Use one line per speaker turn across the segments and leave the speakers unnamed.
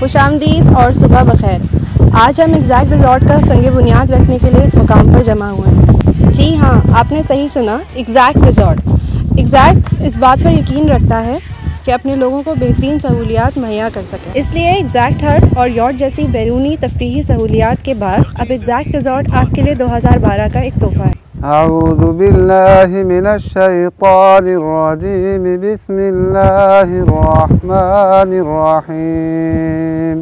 खुशामदीद और सुबह बखैर। आज हम एग्जैक्ट रिजॉर्ट का संग बुनियाद रखने के लिए इस मुकाम पर जमा हुए हैं। जी हाँ, आपने सही सुना, एग्जैक्ट रिजॉर्ट। एग्जैक्ट इस बात पर यकीन रखता है कि अपने लोगों को बेहतरीन सहूलियात मुहैया कर सके। इसलिए एग्जैक्ट हट और यॉट जैसी बैरूनी तफरीही सहूलियात के बाद अब एग्जैक्ट रिजॉर्ट आपके लिए 2012 का एक तोहफ़ा है।
अऊज़ु बिल्लाहि मिनश शैतानिर रजीम, बिस्मिल्लाहिर रहमानिर रहीम।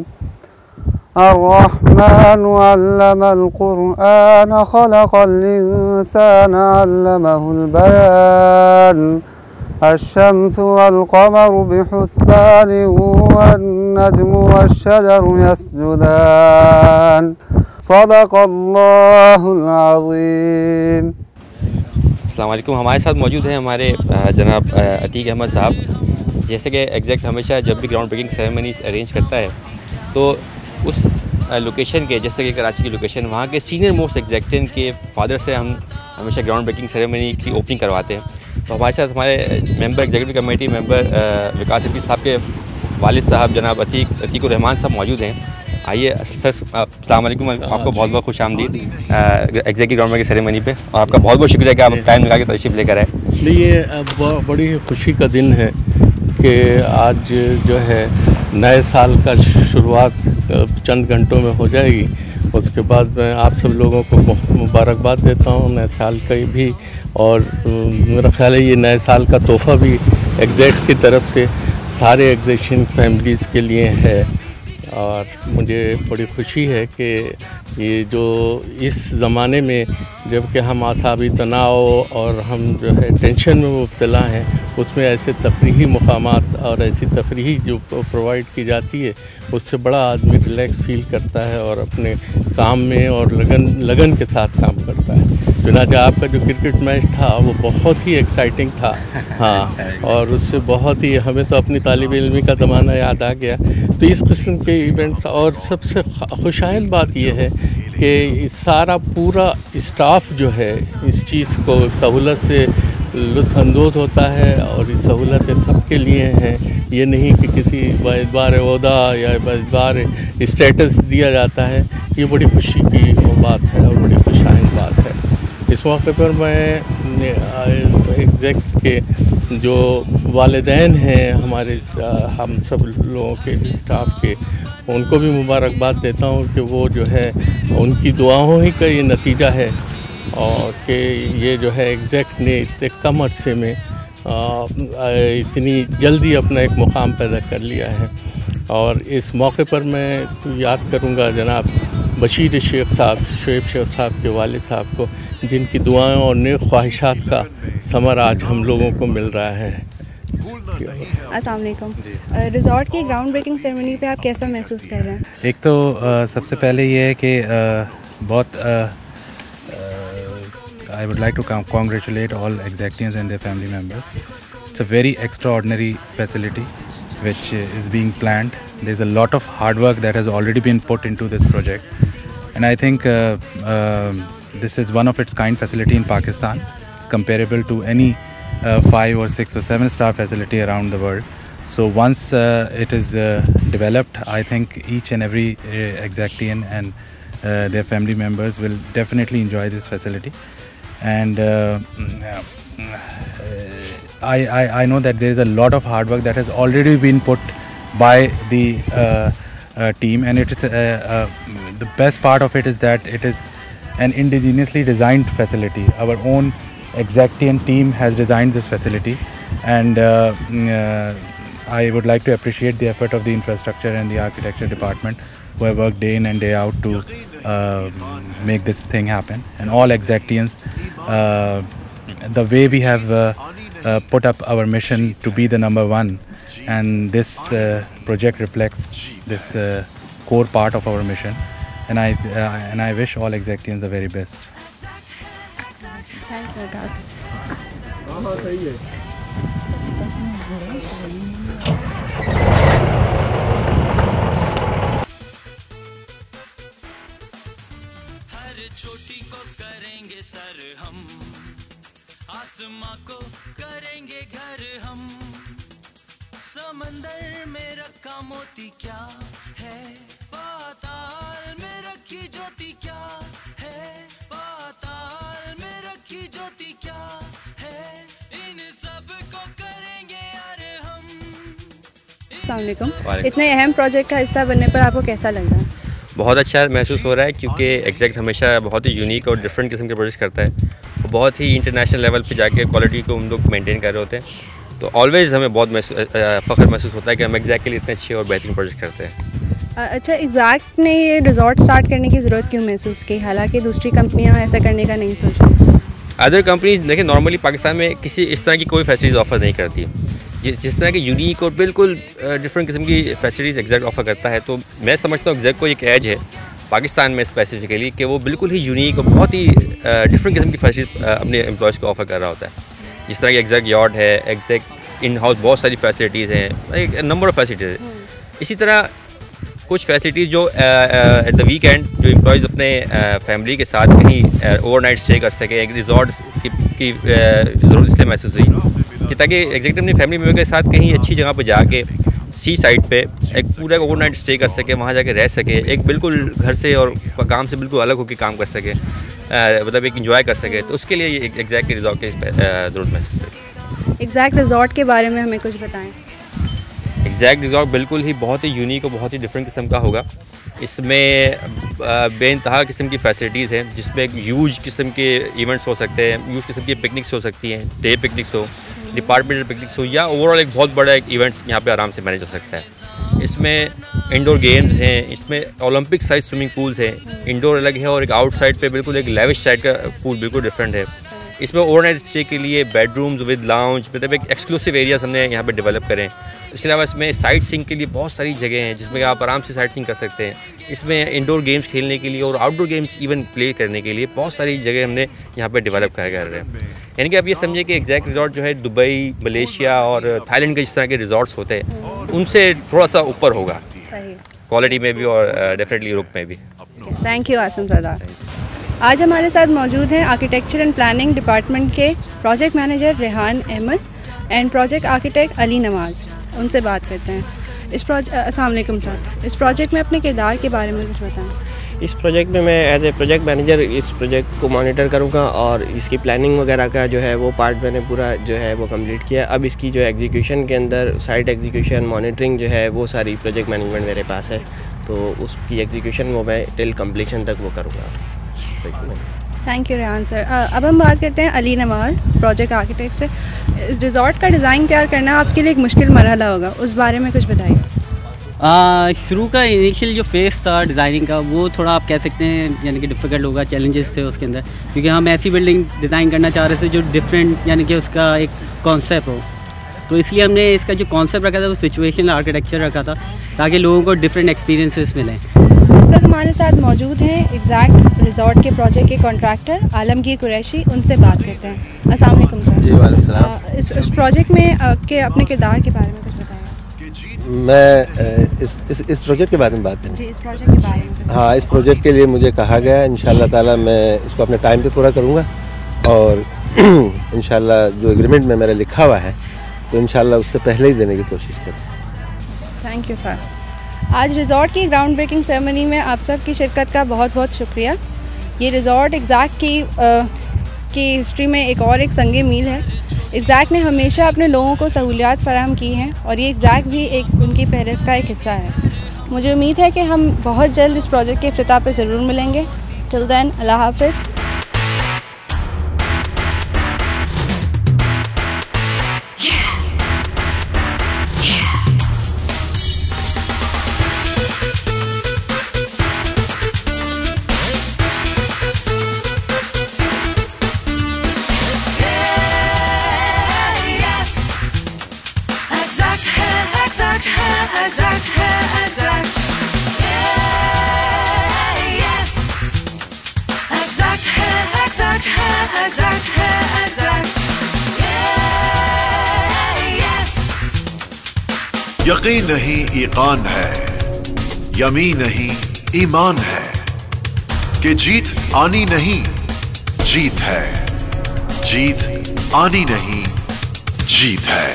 अर्रहमानु अल्लमल कुरआन, खलक़ल इंसाना अल्लमहुल बयान। अश्शम्सु वल क़मरु बिहुस्बान, वन्नज्मु वश्शजरु यस्जुदान। सदक़ल्लाहुल अज़ीम।
अस्सलाम वालेकुम। हमारे साथ मौजूद हैं हमारे जनाब अतीक अहमद साहब। जैसे कि एग्जैक्ट हमेशा जब भी ग्राउंड ब्रेकिंग सेरेमनीज़ अरेंज करता है तो उस लोकेशन के, जैसे कि कराची की लोकेशन, वहाँ के सीनियर मोस्ट एग्जैक्टियन के फादर से हम हमेशा ग्राउंड ब्रेकिंग सेरेमनी की ओपनिंग करवाते हैं। तो हमारे साथ हमारे मेंबर एग्जीक्यूटिव कमेटी मेंबर विकास अतीक साहब के वालिद साहब जनाब अतीकुर रहमान साहब मौजूद हैं। आइए सर, अस्सलाम वालेकुम, आपको बहुत बहुत खुश आमदीद एग्जैक्ट ग्राउंड ब्रेकिंग सेरेमनी पे, और आपका बहुत बहुत शुक्रिया कि आप टाइम लगा के तशरीफ़ लेकर आए।
ये बड़ी खुशी का दिन है कि आज जो है नए साल का शुरुआत चंद घंटों में हो जाएगी। उसके बाद मैं आप सब लोगों को मुबारकबाद देता हूँ नए साल का भी, और मेरा ख्याल है ये नए साल का तोहफ़ा भी एग्जैक्ट की तरफ से सारे एग्जीबिशन फैमिलीज़ के लिए है। और मुझे बड़ी खुशी है कि ये जो इस ज़माने में जबकि हम आसाबी तनाव और हम जो है टेंशन में मुब्तला हैं, उसमें ऐसे तफरीही मकामात और ऐसी तफरीही जो प्रोवाइड की जाती है, उससे बड़ा आदमी रिलैक्स फील करता है और अपने काम में और लगन के साथ काम करता है। चुनांचे आपका जो क्रिकेट मैच था वो बहुत ही एक्साइटिंग था। हाँ, और उससे बहुत ही हमें तो अपनी तालिब इल्मी का ज़माना याद आ गया। तो इस किस्म के इवेंट्स, और सबसे खुशाइन बात यह है कि सारा पूरा स्टाफ जो है इस चीज़ को सहूलत से लुत्फ़अंदोज़ होता है, और ये सहूलतें सबके लिए हैं। ये नहीं कि किसी बार ओहदा या बार स्टेटस दिया जाता है। ये बड़ी खुशी की बात है और बड़ी खुशाइन बात है। इस मौके पर मैं एग्जैक्ट के जो वालिदैन हैं हमारे, हम सब लोगों के स्टाफ के, उनको भी मुबारकबाद देता हूँ कि वो जो है उनकी दुआओं ही का ये नतीजा है, और कि ये जो है एग्जैक्ट ने इतने कम अरसे में इतनी जल्दी अपना एक मुकाम पैदा कर लिया है। और इस मौके पर मैं याद करूँगा जनाब बशीर शेख साहब, शुएब शेख साहब के वालिद साहब को, जिनकी दुआओं और नेक ख्वाहिशात का समर आज हम लोगों को मिल रहा है।
अस्सलाम वालेकुम। रिज़ॉर्ट की ग्राउंड ब्रेकिंग सेरेमनी पे आप कैसा महसूस कर रहे हैं?
एक तो सबसे पहले ये है कि बहुत I would like to congratulate all Exactians and their family members. It's a very extraordinary facility which is being planned. There's a lot of hard work that has already been put into this project, and I think this is one of its kind facility in Pakistan. It's comparable to any 5 or 6 or 7 star facility around the world. So once it is developed, I think each and every Exactian and their family members will definitely enjoy this facility. And I know that there is a lot of hard work that has already been put by the team, and it is the best part of it is that it is an indigenously designed facility. Our own Exactian team has designed this facility, and I would like to appreciate the effort of the infrastructure and the architecture department, who have worked day in and day out to make this thing happen. And all Exactians, the way we have put up our mission to be the number one, and this project reflects this core part of our mission, and I wish all Exactians the very best.
Thank you, guys.
चोटी को करेंगे sir हम, आसमां को करेंगे घर हम, समंदर में रखा मोती क्या है, पाताल में रखी ज्योति क्या है, पाताल में रखी ज्योति क्या है, इन सब को करेंगे यार हम।
अस्सलाम वालेकुम। इतने अहम प्रोजेक्ट का हिस्सा बनने पर आपको कैसा लग रहा है?
बहुत अच्छा महसूस हो रहा है, क्योंकि एग्जैक्ट हमेशा बहुत ही यूनिक और डिफरेंट किस्म के प्रोजेक्ट्स करता है, और बहुत ही इंटरनेशनल लेवल पे जाके क्वालिटी को हम लोग मेंटेन कर रहे होते हैं। तो ऑलवेज़ हमें बहुत फ़ख्र महसूस होता है कि हम एग्जैक्ट के लिए इतने अच्छे और बेहतरीन प्रोजेक्ट करते हैं।
अच्छा, एग्जैक्ट ने ये रिजॉर्ट स्टार्ट करने की ज़रूरत क्यों महसूस की, हालांकि दूसरी कंपनियां ऐसा करने का नहीं सोचती?
अदर कंपनीज देखिए, नॉर्मली पाकिस्तान में किसी इस तरह की कोई फैसिलिटीज़ ऑफ़र नहीं करती। जिस तरह की यूनिक और बिल्कुल डिफरेंट किस्म की फैसिलिटीज़ एग्जैक्ट ऑफ़र करता है, तो मैं समझता हूँ एग्जैक्ट को एक एज है पाकिस्तान में स्पेसिफिकली कि वो बिल्कुल ही यूनिक और बहुत ही डिफरेंट किस्म की फैसिलिटी अपने एम्प्लॉयज़ को ऑफ़र कर रहा होता है। जिस तरह की एग्जैक्ट यॉट है, एग्जैक्ट इन हाउस बहुत सारी फैसिलिटीज़ हैं, एक नंबर ऑफ़ फैसिलिटीज़ है। इसी तरह कुछ फैसिलिटीज़ जो एट द वीकेंड जो एम्प्लॉयज़ अपने फैमिली के साथ कहीं ओवरनाइट स्टे कर सकें, एक रिजॉर्ट की ज़रूरत इसलिए महसूस हुई कि ताकि एग्जैक्ट अपनी फैमिली मेम्बर के साथ कहीं अच्छी जगह पर जाके सी साइड पे एक पूरा ओवरनाइट स्टे कर सके, वहाँ जाके रह सके, एक बिल्कुल घर से और काम से बिल्कुल अलग होकर काम कर सके, मतलब एक इंजॉय कर सके। तो उसके लिए ये एग्जैक्ट रिजॉर्ट की ज़रूरत महसूस है।
एग्जैक्ट रिजॉर्ट के बारे में हमें कुछ बताएं।
एग्जैक्ट रिजॉर्ट बिल्कुल ही बहुत ही यूनिक और बहुत ही डिफरेंट किस्म का होगा। इसमें बेइंतहा किस्म की फैसिलिटीज़ हैं, जिसमें एक ह्यूज किस्म के इवेंट्स हो सकते हैं, ह्यूज किस्म की पिकनिक्स हो सकती हैं, डे पिकनिक्स हो, डिपार्टमेंटल पिकनिक्स हो, या ओवरऑल एक बहुत बड़ा एक इवेंट्स यहाँ पे आराम से मैनेज हो सकता है। इसमें इंडोर गेम्स हैं, इसमें ओलंपिक साइज स्विमिंग पूल्स हैं, इंडोर अलग है और एक आउटसाइड पे बिल्कुल एक लेविश साइड का पूल बिल्कुल डिफरेंट है। इसमें ओवरनाइट स्टे के लिए बेडरूम्स विद लाउंज, मतलब एक एक्सक्लूसिव एरियाज हमने यहाँ पे डेवलप करें। इसके अलावा इसमें साइट सीइंग के लिए बहुत सारी जगह हैं जिसमें आप आराम से साइट सीइंग कर सकते हैं। इसमें इंडोर गेम्स खेलने के लिए और आउटडोर गेम्स इवन प्ले करने के लिए बहुत सारी जगह हमने यहाँ पे डेवलप कर रहे हैं। यानी कि आप ये समझिए कि एग्जैक्ट रिजॉर्ट जो है दुबई, मलेशिया और थाईलैंड के जिस तरह के रिजॉर्ट्स होते हैं उनसे थोड़ा सा ऊपर होगा क्वालिटी में भी और डेफिनेटली यूरोप में भी।
Thank you Asim Sardar. आज हमारे साथ मौजूद हैं आर्किटेक्चर एंड प्लानिंग डिपार्टमेंट के project manager Rehan Ahmed and project architect Ali Nawaz. उनसे बात करते हैं। अस्सलाम वालेकुम सर, इस प्रोजेक्ट में अपने किरदार के बारे में कुछ बताएं।
इस प्रोजेक्ट में मैं एज ए प्रोजेक्ट मैनेजर इस प्रोजेक्ट को मॉनिटर करूंगा और इसकी प्लानिंग वगैरह का जो है वो पार्ट मैंने पूरा जो है वो कंप्लीट किया। अब इसकी जो एग्जीक्यूशन के अंदर साइट एग्जीक्यूशन, मॉनिटरिंग जो है वो सारी प्रोजेक्ट मैनेजमेंट मेरे पास है, तो उसकी एग्जीक्यूशन वो मैं टिल कम्प्लीशन तक वो करूँगा।
Thank you Rehan sir. अब हम बात करते हैं अली नवाज़, प्रोजेक्ट आर्किटेक्ट से। इस रिजॉर्ट का डिज़ाइन तैयार करना आपके लिए एक मुश्किल मरहला होगा, उस बारे में कुछ बताइए।
शुरू का इनिशियल जो फेस था डिज़ाइनिंग का वो थोड़ा आप कह सकते हैं यानी कि डिफ़िकल्ट होगा, चैलेंजेस थे उसके अंदर, क्योंकि हम ऐसी बिल्डिंग डिज़ाइन करना चाह रहे थे जो डिफरेंट यानी कि उसका एक कॉन्सेप्ट हो। तो इसलिए हमने इसका जो कॉन्सेप्ट रखा था वो सिचुएशनल आर्किटेक्चर रखा था ताकि लोगों को डिफरेंट एक्सपीरियंसेस मिलें।
इस वक्त हमारे साथ मौजूद हैं एग्जैक्ट रिजॉर्ट के प्रोजेक्ट के कॉन्ट्रैक्टर आलमगीर कुरैशी, उनसे बात करते हैं। अस्सलाम वालेकुम सर।
जी वालेकुम सलाम।
इस प्रोजेक्ट में के अपने किरदार के बारे में कुछ बताएं।
मैं इस प्रोजेक्ट के बारे में बात करूँ।
जी, इस प्रोजेक्ट के बारे में।
हाँ, इस प्रोजेक्ट के लिए मुझे कहा गया है, इंशाल्लाह ताला मैं इसको अपने टाइम पे पूरा करूँगा और इंशाल्लाह जो एग्रीमेंट में मेरा लिखा हुआ है तो इंशाल्लाह उससे पहले ही देने की कोशिश करूँ।
Thank you sir. आज रिजॉर्ट की ग्राउंड ब्रेकिंग सेरेमनी में आप सब की शिरकत का बहुत बहुत शुक्रिया। ये रिजॉर्ट एग्जैक्ट की हिस्ट्री में एक संगे मील है। एग्जैक्ट ने हमेशा अपने लोगों को सहूलियात फराहम की हैं और ये एग्जैक्ट भी एक उनकी फहरिस्त का एक हिस्सा है। मुझे उम्मीद है कि हम बहुत जल्द इस प्रोजेक्ट के इफ्तिताह पर ज़रूर मिलेंगे। टिल देन, अल्लाह हाफ़िज़।
Exact है exact, yes. Exact है exact, yes.
यकीन नहीं ईकान है, यमी नहीं ईमान है कि जीत आनी नहीं जीत है, जीत आनी नहीं जीत है।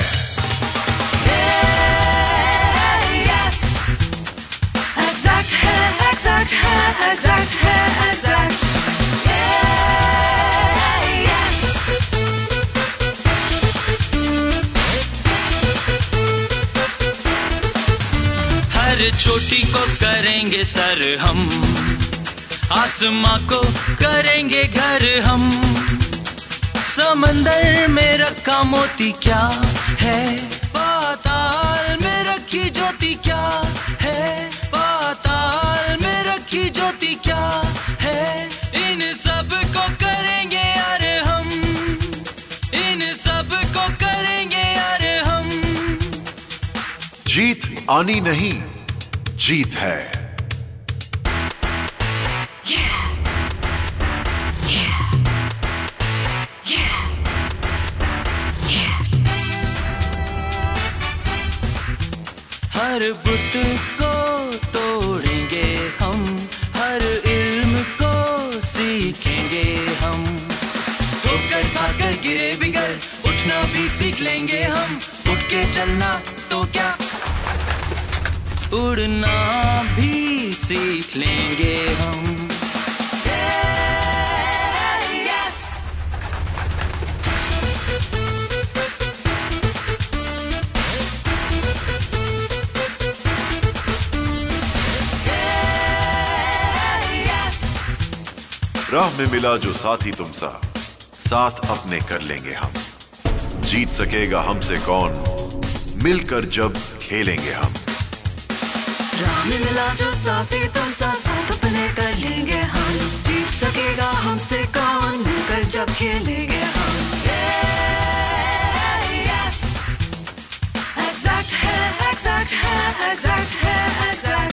एग्जैक्ट है, एग्जैक्ट है, एग्जैक्ट। हर चोटी को करेंगे सर हम, आसमां को करेंगे घर हम। समंदर में रखा मोती क्या है, पाताल में रखी ज्योति क्या है, पाताल में रखी ज्योति क्या है। इन सब को करेंगे यार हम, इन सब को करेंगे यार हम।
जीत आनी नहीं, जीत है।
हर बुत को तोड़ेंगे हम, हर इल्म को सीखेंगे हम। ठोकर खाकर गिरे बिगर उठना भी सीख लेंगे हम। उठ के चलना तो क्या, उड़ना भी सीख लेंगे हम।
राह में मिला जो साथी तुम सा, साथ अपने कर लेंगे हम। जीत सकेगा हमसे कौन, मिलकर जब खेलेंगे हम।
राह में मिला जो साथी तुम सा, साथ अपने कर लेंगे हम। जीत सकेगा हमसे कौन, मिलकर जब खेलेंगे हम।